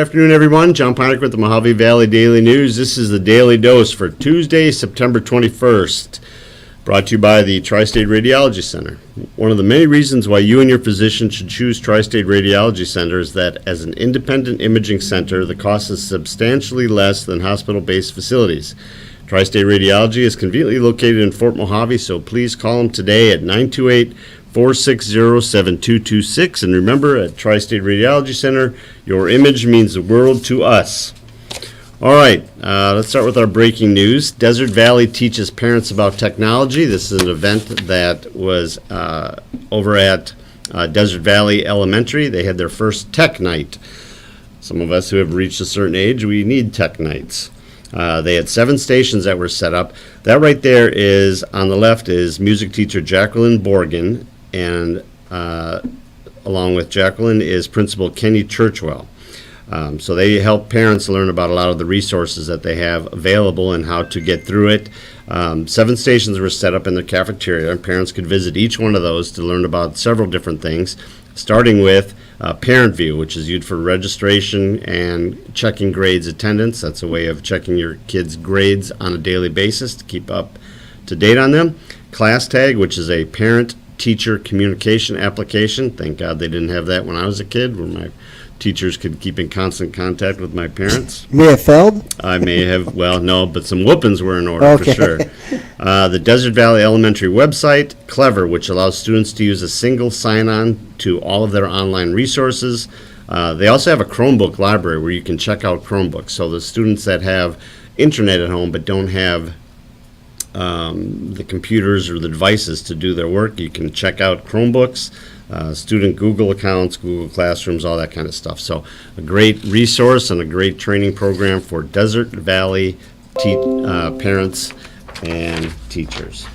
afternoon, everyone. John Ponick with the Mojave Valley Daily News. This is the Daily Dose for Tuesday, September 21st, brought to you by the Tri-State Radiology Center. One of the many reasons why you and your physician should choose Tri-State Radiology Center is that as an independent imaging center, the cost is substantially less than hospital-based facilities. Tri-State Radiology is conveniently located in Fort Mojave, so please call them today at 928-460-7226. And remember, at Tri-State Radiology Center, your image means the world to us. All right, let's start with our breaking news. Desert Valley teaches parents about technology. This is an event that was over at Desert Valley Elementary. They had their first tech night. Some of us who have reached a certain age, we need tech nights. They had 7 stations that were set up. That right there is, on the left, is music teacher Jacqueline Borgen, and along with Jacqueline is Principal Kenny Churchwell. So they help parents learn about a lot of the resources that they have available and how to get through it. 7 stations were set up in the cafeteria, and parents could visit each one of those to learn about several different things, starting with Parent View, which is used for registration and checking grades attendance. That's a way of checking your kids' grades on a daily basis to keep up to date on them. Class Tag, which is a parent-teacher communication application. Thank God they didn't have that when I was a kid, where my teachers could keep in constant contact with my parents. You may have failed? I may have, well, no, but some whoopings were in order Okay. for sure. The Desert Valley Elementary website, Clever, which allows students to use a single sign-on to all of their online resources. They also have a Chromebook library where you can check out Chromebooks. So the students that have internet at home but don't have the computers or the devices to do their work, you can check out Chromebooks. Student Google accounts, Google Classrooms, all that kind of stuff. So a great resource and a great training program for Desert Valley parents and teachers.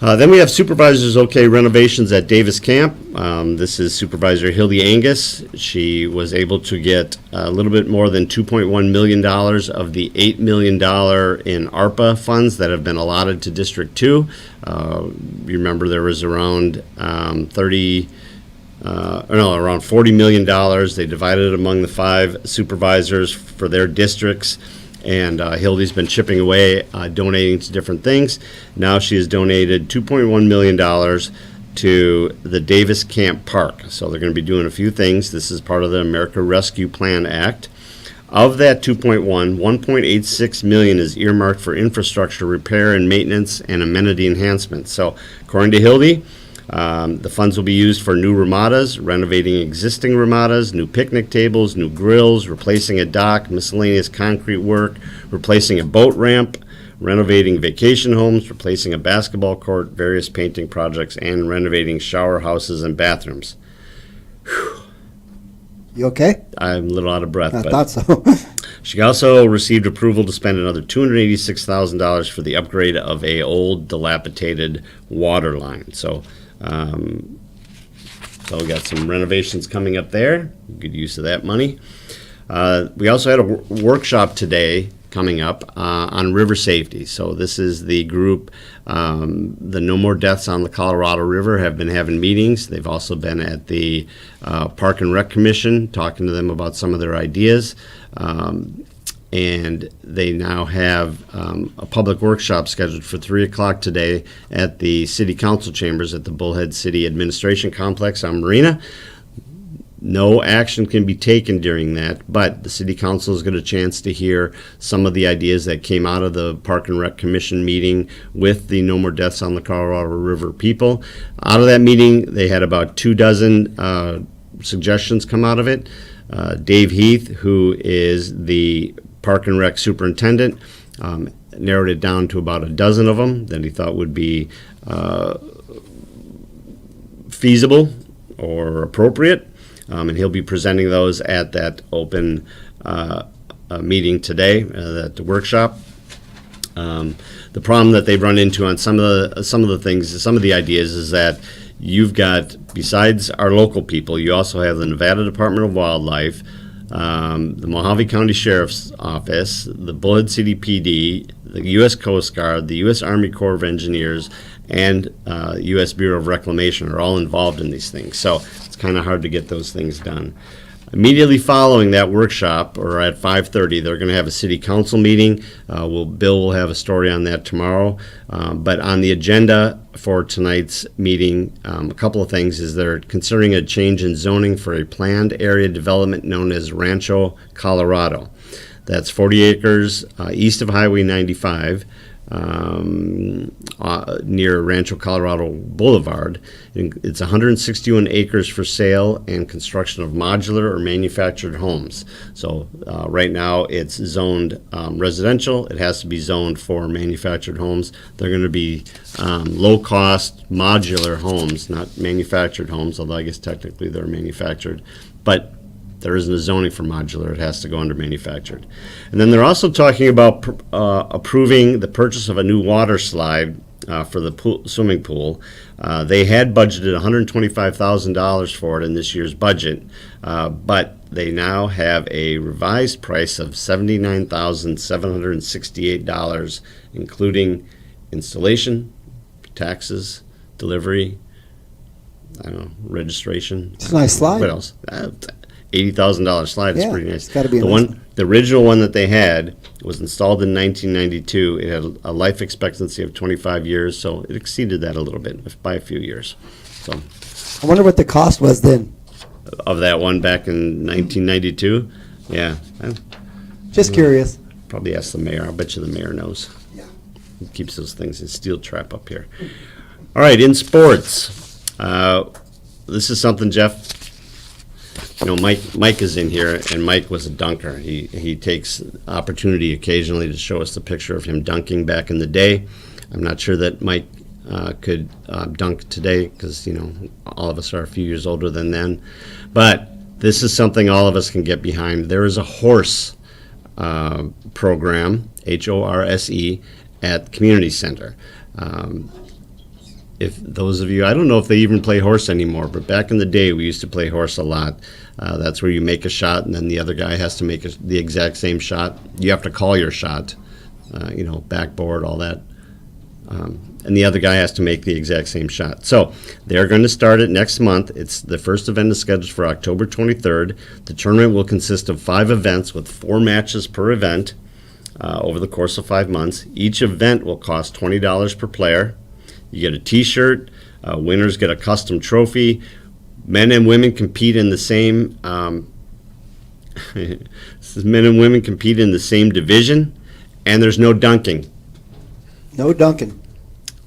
Then we have Supervisors OK Renovations at Davis Camp. This is Supervisor Hildy Angus. She was able to get a little bit more than $2.1 million of the $8 million in ARPA funds that have been allotted to District 2. You remember there was around around $40 million. They divided it among the 5 supervisors for their districts. And Hildy's been chipping away, donating to different things. Now she has donated $2.1 million to the Davis Camp Park. So they're going to be doing a few things. This is part of the America Rescue Plan Act. Of that 1.86 million is earmarked for infrastructure repair and maintenance and amenity enhancement. So according to Hildy, the funds will be used for new ramadas, renovating existing ramadas, new picnic tables, new grills, replacing a dock, miscellaneous concrete work, replacing a boat ramp, renovating vacation homes, replacing a basketball court, various painting projects, and renovating shower houses and bathrooms. Whew. You okay? I'm a little out of breath. I but thought so. She also received approval to spend another $286,000 for the upgrade of a old dilapidated water line. So we got some renovations coming up there. Good use of that money. We also had a workshop today coming up on river safety. So this is the group, the No More Deaths on the Colorado River, have been having meetings. They've also been at the Park and Rec Commission, talking to them about some of their ideas. And they now have a public workshop scheduled for 3 o'clock today at the City Council chambers at the Bullhead City Administration Complex on Marina. No action can be taken during that, but the City Council has got a chance to hear some of the ideas that came out of the Park and Rec Commission meeting with the No More Deaths on the Colorado River people. Out of that meeting, they had about 24 suggestions come out of it. Dave Heath, who is the Park and Rec superintendent, narrowed it down to about a dozen of them that he thought would be feasible or appropriate. And he'll be presenting those at that open meeting today, at the workshop. The problem that they've run into on some of the things, some of the ideas, is that you've got, besides our local people, you also have the Nevada Department of Wildlife, the Mojave County Sheriff's Office, the Bullhead City PD, the U.S. Coast Guard, the U.S. Army Corps of Engineers, and U.S. Bureau of Reclamation are all involved in these things. So it's kind of hard to get those things done. Immediately following that workshop, or at 5:30, they're going to have a city council meeting. Bill will have a story on that tomorrow. But on the agenda for tonight's meeting, a couple of things is they're considering a change in zoning for a planned area development known as Rancho Colorado. That's 40 acres east of Highway 95. Near Rancho Colorado Boulevard. It's 161 acres for sale and construction of modular or manufactured homes. So right now it's zoned residential. It has to be zoned for manufactured homes. They're going to be low-cost modular homes, not manufactured homes, although I guess technically they're manufactured. But there isn't a zoning for modular. It has to go under manufactured. And then they're also talking about approving the purchase of a new water slide for the swimming pool. They had budgeted $125,000 for it in this year's budget, but they now have a revised price of $79,768, including installation, taxes, delivery, I don't know, registration. It's a nice slide. What else? $80,000 slide is Yeah, pretty nice. it's gotta be a the nice one, the original one that they had was installed in 1992. It had a life expectancy of 25 years, so it exceeded that a little bit by a few years. So, I wonder what the cost was then. of that one back in 1992, yeah, I Just curious. probably ask the mayor. I bet you the mayor knows. Yeah. He keeps those things in steel trap up here. All right, in sports, this is something, Jeff. You know, Mike is in here, and Mike was a dunker. He takes opportunity occasionally to show us the picture of him dunking back in the day. I'm not sure that Mike could dunk today because, you know, all of us are a few years older than then. But this is something all of us can get behind. There is a horse program, HORSE, at Community Center. If those of you, I don't know if they even play horse anymore, but back in the day we used to play horse a lot. That's where you make a shot and then the other guy has to make the exact same shot. You have to call your shot, you know, backboard, all that. And the other guy has to make the exact same shot. So they're going to start it next month. It's the first event is scheduled for October 23rd. The tournament will consist of 5 events with 4 matches per event over the course of 5 months. Each event will cost $20 per player. You get a t-shirt, winners get a custom trophy. Men and women compete in the same men and women compete in the same division, and there's no dunking. No dunking.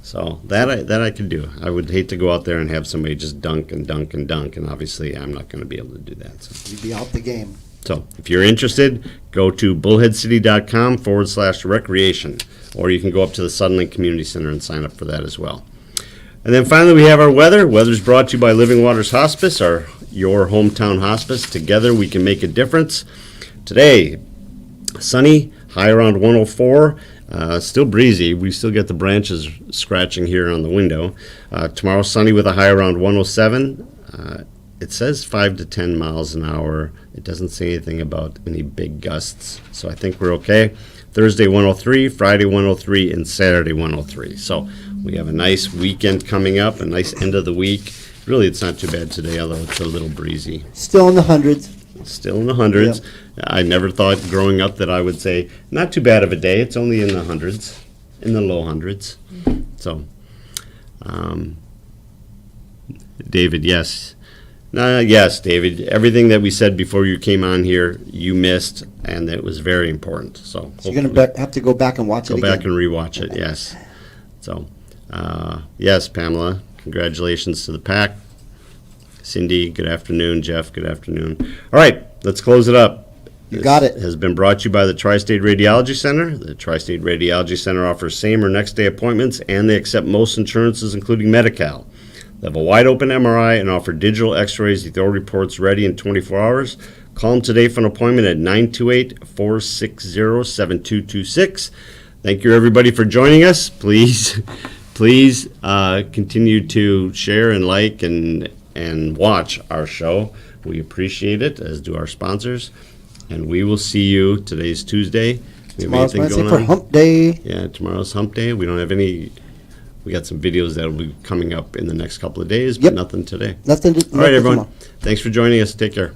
So that I could do. I would hate to go out there and have somebody just dunk and dunk and dunk, and obviously I'm not going to be able to do that. So. You'd be out the game. So if you're interested, go to bullheadcity.com/recreation, or you can go up to the Suddenlink Community Center and sign up for that as well. And then finally, we have our weather. Weather's brought to you by Living Waters Hospice, your hometown hospice. Together, we can make a difference. Today, sunny, high around 104. Still breezy. We still get the branches scratching here on the window. Tomorrow, sunny with a high around 107. It says 5 to 10 miles an hour. It doesn't say anything about any big gusts, so I think we're okay. Thursday 103, Friday 103, and Saturday 103. So we have a nice weekend coming up, a nice end of the week. Really, it's not too bad today, although it's a little breezy. Still in the hundreds. Still in the hundreds. Yep. I never thought growing up that I would say, not too bad of a day. It's only in the hundreds, in the low hundreds. So, David, yes. Yes, David, everything that we said before you came on here, you missed, and it was very important. So you're going to have to go back and watch it again. Go back and rewatch it, yes. So, yes, Pamela, congratulations to the pack. Cindy, good afternoon. Jeff, good afternoon. All right, let's close it up. You got it. This has been brought to you by the Tri-State Radiology Center. The Tri-State Radiology Center offers same or next day appointments, and they accept most insurances, including Medi-Cal. They have a wide-open MRI and offer digital x-rays with your reports ready in 24 hours. Call them today for an appointment at 928-460-7226. Thank you, everybody, for joining us. Please continue to share and like and watch our show. We appreciate it, as do our sponsors. And we will see you. Today's Tuesday. We have Tomorrow's anything Wednesday going for on? Hump Day. Yeah, tomorrow's Hump Day. We don't have any. We got some videos that will be coming up in the next couple of days, but Yep. nothing today. Nothing. All right, everyone. Thanks for joining us. Take care.